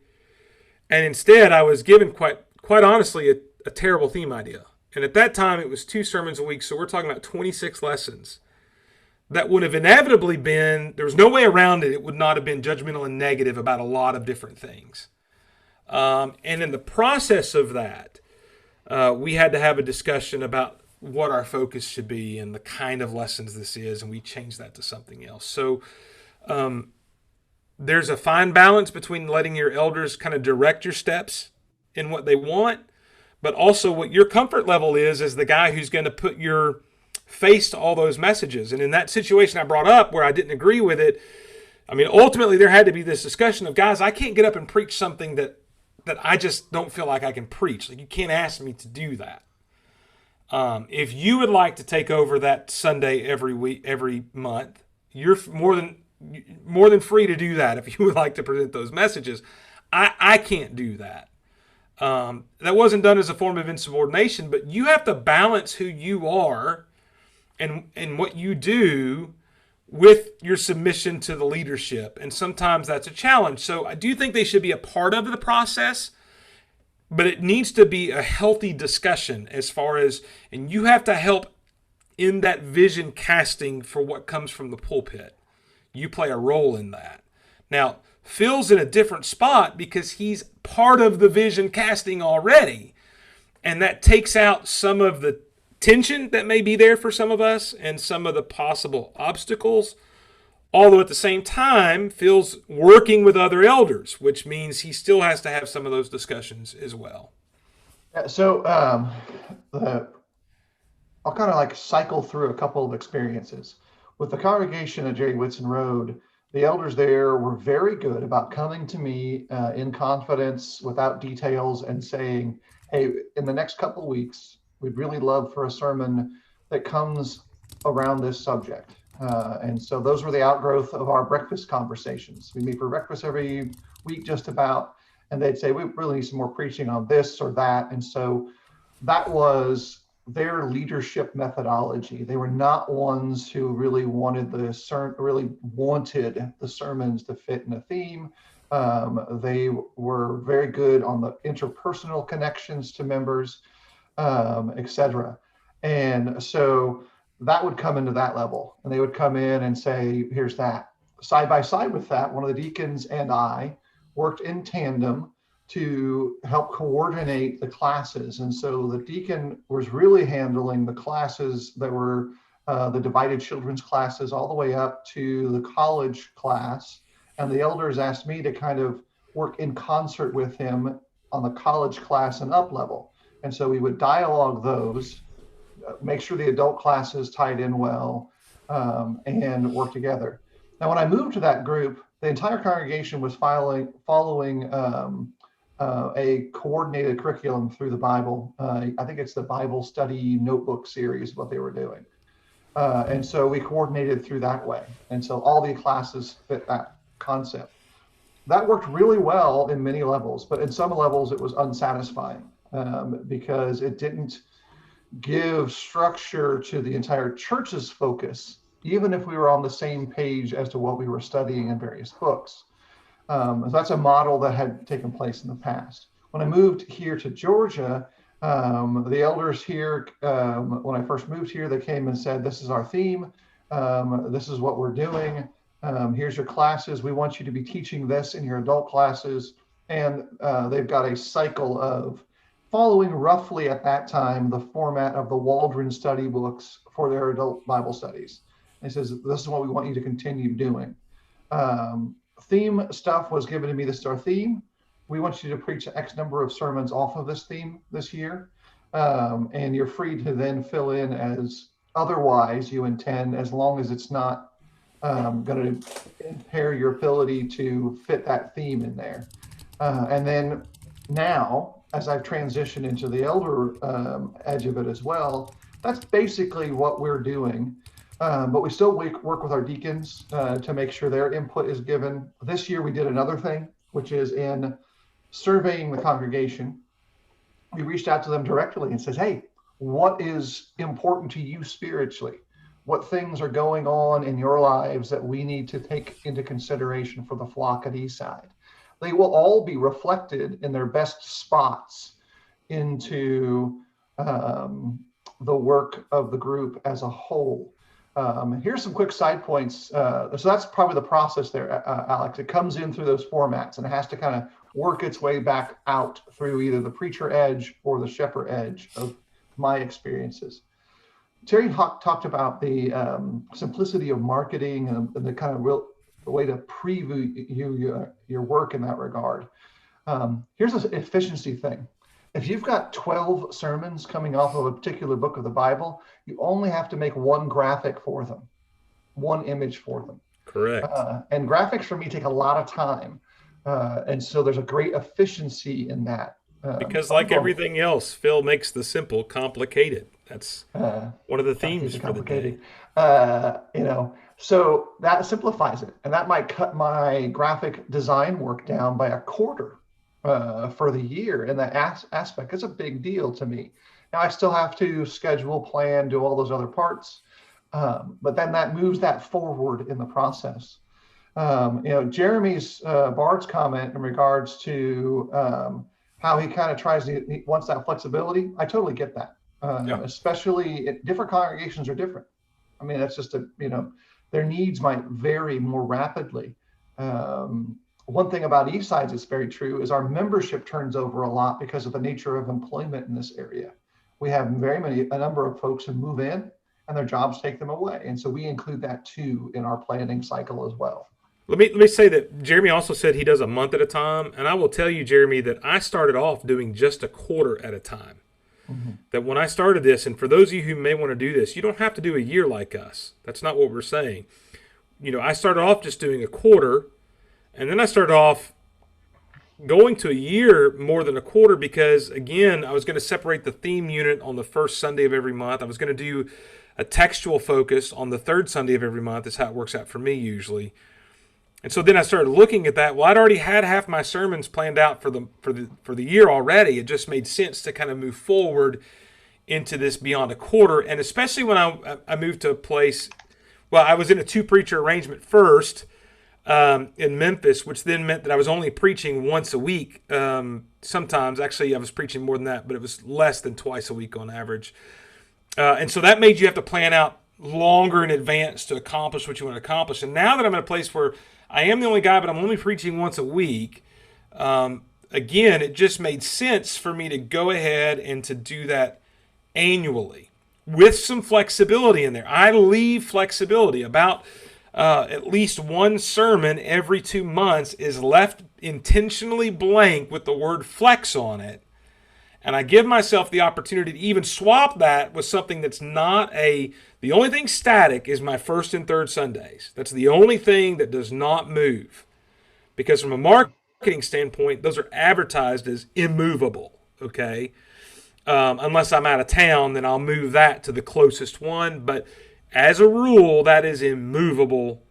And instead, I was given quite honestly a terrible theme idea. And at that time, it was 2 sermons a week. So we're talking about 26 lessons. That would have inevitably been, there was no way around it. It would not have been judgmental and negative about a lot of different things. And in the process of that, we had to have a discussion about what our focus should be and the kind of lessons this is. And we changed that to something else. So there's a fine balance between letting your elders kind of direct your steps in what they want, but also what your comfort level is as the guy who's going to put your face to all those messages. And in that situation I brought up where I didn't agree with it, I mean, ultimately there had to be this discussion of, guys, I can't get up and preach something that I just don't feel like I can preach. Like, you can't ask me to do that. If you would like to take over that Sunday every week, every month, you're more than free to do that. If you would like to present those messages, I can't do that. That wasn't done as a form of insubordination, but you have to balance who you are and what you do with your submission to the leadership. And sometimes that's a challenge. So I do think they should be a part of the process, but it needs to be a healthy discussion as far as, and you have to help in that vision casting for what comes from the pulpit. You play a role in that. Now, Phil's in a different spot because he's part of the vision casting already. And that takes out some of the tension that may be there for some of us and some of the possible obstacles. Although at the same time, Phil's working with other elders, which means he still has to have some of those discussions as well. So I'll kind of like cycle through a couple of experiences. With the congregation at Jerry Whitson Road, the elders there were very good about coming to me in confidence without details and saying, hey, in the next couple of weeks, we'd really love for a sermon that comes around this subject. And so those were the outgrowth of our breakfast conversations. We meet for breakfast every week just about, and they'd say, we really need some more preaching on this or that. And so that was their leadership methodology. They were not ones who really wanted the sermons to fit in a theme. They were very good on the interpersonal connections to members, etc. And so that would come into that level, and they would come in and say, here's that. Side by side with that, one of the deacons and I worked in tandem to help coordinate the classes. And so the deacon was really handling the classes that were the divided children's classes all the way up to the college class. And the elders asked me to kind of work in concert with him on the college class and up level. And so we would dialogue those, make sure the adult classes tied in well, and work together. Now, when I moved to that group, the entire congregation was following a coordinated curriculum through the Bible. I think it's the Bible study notebook series, what they were doing. And so we coordinated through that way. And so all the classes fit that concept. That worked really well in many levels, but in some levels it was unsatisfying because it didn't give structure to the entire church's focus, even if we were on the same page as to what we were studying in various books. So that's a model that had taken place in the past. When I moved here to Georgia, the elders here, when I first moved here, they came and said, this is our theme. This is what we're doing. Here's your classes. We want you to be teaching this in your adult classes. And they've got a cycle of following roughly at that time the format of the Waldron study books for their adult Bible studies. And he says, this is what we want you to continue doing. Theme stuff was given to me. This is our theme. We want you to preach X number of sermons off of this theme this year. And you're free to then fill in as otherwise you intend, as long as it's not going to impair your ability to fit that theme in there. And then now, as I've transitioned into the elder edge of it as well, that's basically what we're doing. But we still work with our deacons to make sure their input is given. This year we did another thing, which is in surveying the congregation. We reached out to them directly and says, hey, what is important to you spiritually? What things are going on in your lives that we need to take into consideration for the flock at Eastside? They will all be reflected in their best spots into the work of the group as a whole. Here's some quick side points. So that's probably the process there, Alex. It comes in through those formats and it has to kind of work its way back out through either the preacher edge or the shepherd edge of my experiences. Terry talked about the simplicity of marketing and the kind of real way to preview your work in that regard. Here's an efficiency thing. If you've got 12 sermons coming off of a particular book of the Bible, you only have to make one graphic for them, one image for them. Correct. And graphics for me take a lot of time. And so there's a great efficiency in that. Because like everything else, Phil makes the simple complicated. That's one of the themes for the day. So that simplifies it. And that might cut my graphic design work down by a quarter for the year. And that aspect is a big deal to me. Now I still have to schedule, plan, do all those other parts. But then that moves that forward in the process. Jeremy's Bard's comment in regards to how he kind of he wants that flexibility. I totally get that. Especially different congregations are different. I mean, that's just their needs might vary more rapidly. One thing about Eastside's that's very true is our membership turns over a lot because of the nature of employment in this area. We have a number of folks who move in and their jobs take them away. And so we include that too in our planning cycle as well. Let me say that Jeremy also said he does a month at a time. And I will tell you, Jeremy, that I started off doing just a quarter at a time. Mm-hmm. That when I started this, and for those of you who may want to do this, you don't have to do a year like us. That's not what we're saying. I started off just doing a quarter, and then I started off going to a year more than a quarter because, again, I was going to separate the theme unit on the first Sunday of every month. I was going to do a textual focus on the third Sunday of every month. That's how it works out for me usually. And so then I started looking at that. Well, I'd already had half my sermons planned out for the year already. It just made sense to kind of move forward into this beyond a quarter. And especially when I moved to a place, well, I was in a 2-preacher arrangement first in Memphis, which then meant that I was only preaching once a week. Sometimes, actually, I was preaching more than that, but it was less than twice a week on average. And so that made you have to plan out longer in advance to accomplish what you want to accomplish. And now that I'm in a place where I am the only guy, but I'm only preaching once a week, again, it just made sense for me to go ahead and to do that annually with some flexibility in there. I leave flexibility. About at least one sermon every 2 months is left intentionally blank with the word flex on it. And I give myself the opportunity to even swap that with something that's not the only thing static is my first and third Sundays. That's the only thing that does not move. Because from a marketing standpoint, those are advertised as immovable, okay? Unless I'm out of town, then I'll move that to the closest one. But as a rule, that is immovable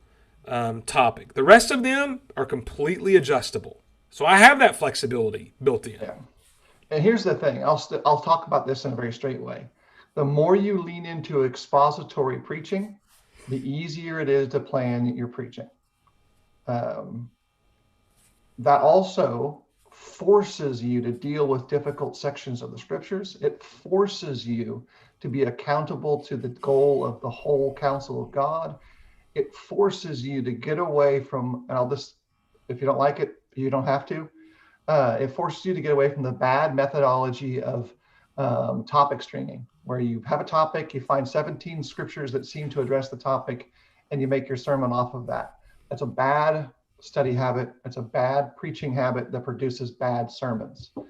topic. The rest of them are completely adjustable. So I have that flexibility built in. Yeah. And here's the thing. I'll talk about this in a very straight way. The more you lean into expository preaching, the easier it is to plan your preaching. that also forces you to deal with difficult sections of the scriptures. It forces you to be accountable to the goal of the whole counsel of God. It forces you to get away from, and I'll just, if you don't like it, you don't have to. It forces you to get away from the bad methodology of topic stringing, where you have a topic, you find 17 scriptures that seem to address the topic, and you make your sermon off of that. That's a bad study habit. It's a bad preaching habit that produces bad sermons. We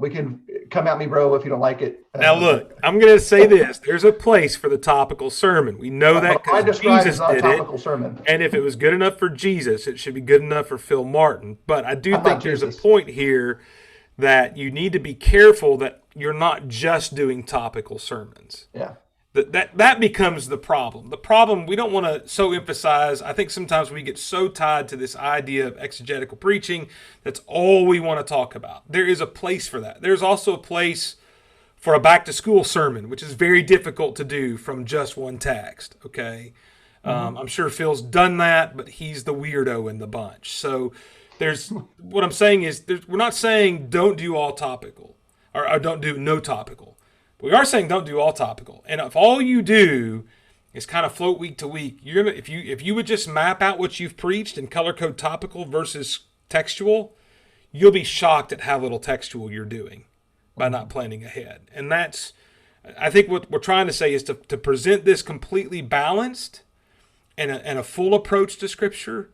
can come at me, bro, if you don't like it. Now look, I'm going to say this. There's a place for the topical sermon. We know that because Jesus did it. Sermon. And if it was good enough for Jesus, it should be good enough for Phil Martin. But I do think there's a point here that you need to be careful that you're not just doing topical sermons. Yeah. That becomes the problem. The problem, we don't want to so emphasize, I think sometimes we get so tied to this idea of exegetical preaching, that's all we want to talk about. There is a place for that. There's also a place for a back-to-school sermon, which is very difficult to do from just one text, okay? I'm sure Phil's done that, but he's the weirdo in the bunch. So what I'm saying is, we're not saying don't do all topical, or don't do no topical. We are saying don't do all topical. And if all you do is kind of float week to week, you're gonna if you would just map out what you've preached and color code topical versus textual, you'll be shocked at how little textual you're doing by not planning ahead. And that's, I think what we're trying to say is to present this completely balanced and a full approach to Scripture.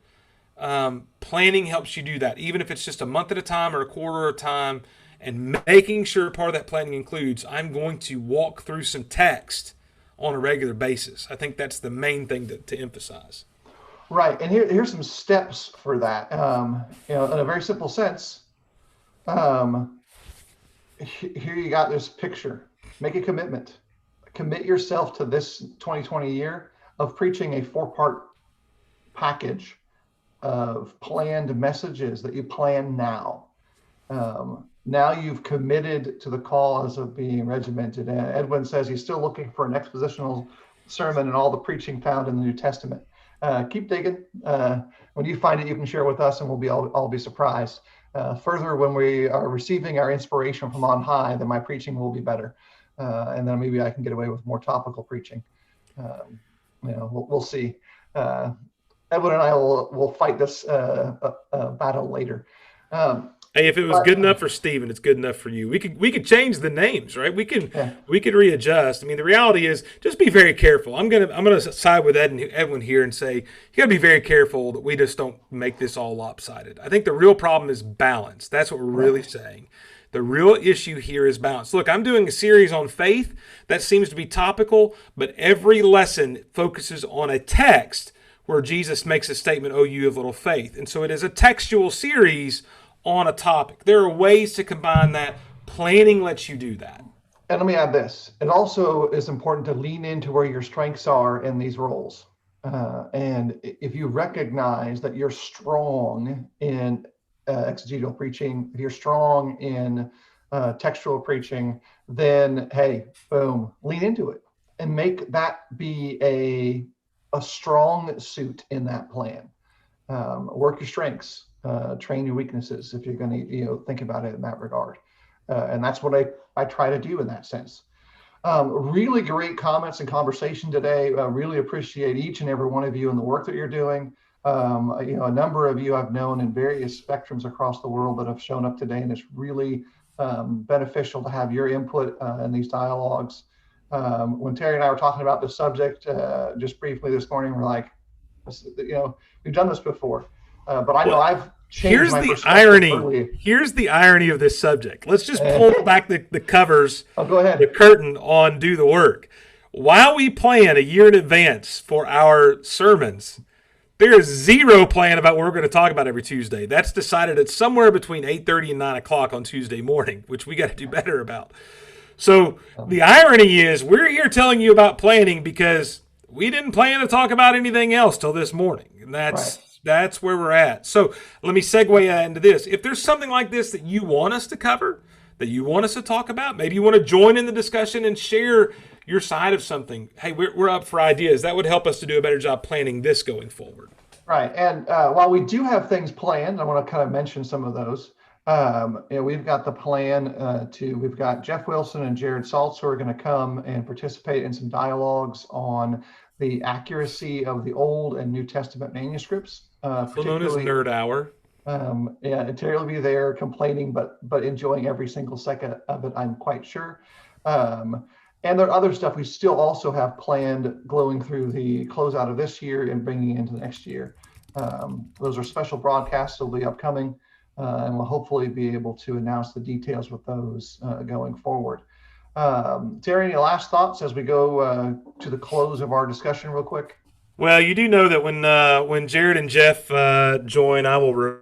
Planning helps you do that, even if it's just a month at a time or a quarter at a time. And making sure part of that planning includes, I'm going to walk through some text on a regular basis. I think that's the main thing to emphasize. Right, and here's some steps for that. In a very simple sense, here you got this picture. Make a commitment. Commit yourself to this 2020 year of preaching a 4-part package of planned messages that you plan now. Now you've committed to the cause of being regimented. And Edwin says he's still looking for an expositional sermon and all the preaching found in the New Testament. Keep digging. When you find it, you can share with us, and we'll all be surprised. Further, when we are receiving our inspiration from on high, then my preaching will be better. And then maybe I can get away with more topical preaching. We'll see. Edwin and I will fight this battle later. Hey, if it was good enough for Stephen, it's good enough for you. We could change the names, right? We could readjust. I mean, the reality is, just be very careful. I'm gonna side with Edwin here and say you got to be very careful that we just don't make this all lopsided. I think the real problem is balance. That's what we're really saying. The real issue here is balance. Look, I'm doing a series on faith that seems to be topical, but every lesson focuses on a text where Jesus makes a statement, "Oh, you have little faith," and so it is a textual series on a topic. There are ways to combine that. Planning lets you do that. And let me add this. It also is important to lean into where your strengths are in these roles. And if you recognize that you're strong in exegetical preaching, if you're strong in textual preaching, then hey, boom, lean into it and make that be a strong suit in that plan. Work your strengths. Train your weaknesses if you're going to think about it in that regard. And that's what I try to do in that sense. Really great comments and conversation today. Really appreciate each and every one of you and the work that you're doing. A number of you I've known in various spectrums across the world that have shown up today, and it's really beneficial to have your input in these dialogues. When Terry and I were talking about the subject just briefly this morning, we're like, we've done this before. But I know I've changed my perspective early. Here's the irony of this subject. Let's just pull back the covers, go ahead. The curtain on Do the Work. While we plan a year in advance for our sermons, there is zero plan about what we're going to talk about every Tuesday. That's decided at somewhere between 8:30 and 9 o'clock on Tuesday morning, which we got to do better about. So the irony is we're here telling you about planning because we didn't plan to talk about anything else till this morning. And that's where we're at. So let me segue into this. If there's something like this that you want us to cover, that you want us to talk about, maybe you want to join in the discussion and share your side of something, hey, we're up for ideas. That would help us to do a better job planning this going forward. Right. And while we do have things planned, I want to kind of mention some of those. We've got the plan we've got Jeff Wilson and Jared Saltz who are going to come and participate in some dialogues on the accuracy of the Old and New Testament manuscripts, Also known as particularly. Nerd Hour. And Terry will be there complaining, but enjoying every single second of it, I'm quite sure. And there are other stuff we still also have planned glowing through the closeout of this year and bringing into next year. Those are special broadcasts that will be upcoming, and we'll hopefully be able to announce the details with those going forward. Terry, any last thoughts as we go to the close of our discussion real quick? Well, you do know that when Jared and Jeff join, I will.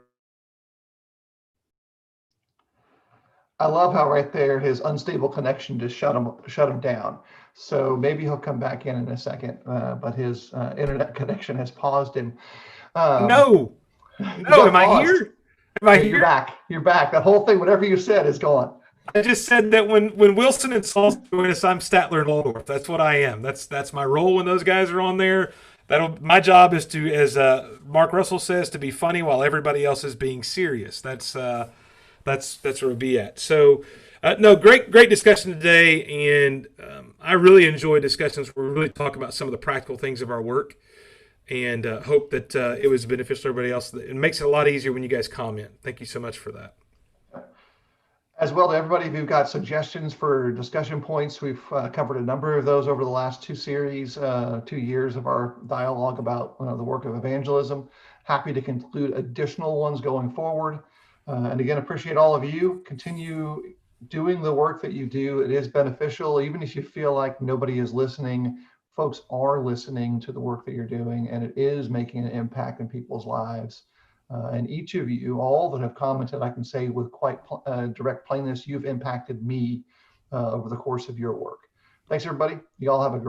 I love how right there his unstable connection just shut him down. So maybe he'll come back in a second, but his internet connection has paused him. No, am I here? Am I here? You're back. You're back. That whole thing, whatever you said, is gone. I just said that when Wilson and Saltz join us, I'm Statler and Waldorf. That's what I am. That's my role when those guys are on there. My job is to, as Mark Russell says, to be funny while everybody else is being serious. That's where we'll be at. So, no, great discussion today, and I really enjoy discussions where we really talk about some of the practical things of our work, and hope that it was beneficial to everybody else. It makes it a lot easier when you guys comment. Thank you so much for that. As well to everybody, if you've got suggestions for discussion points, we've covered a number of those over the last 2 series, 2 years of our dialogue about the work of evangelism. Happy to conclude additional ones going forward. And again, appreciate all of you. Continue doing the work that you do. It is beneficial, even if you feel like nobody is listening. Folks are listening to the work that you're doing, and it is making an impact in people's lives. And each of you, all that have commented, I can say with quite direct plainness, you've impacted me over the course of your work. Thanks, everybody. You all have a great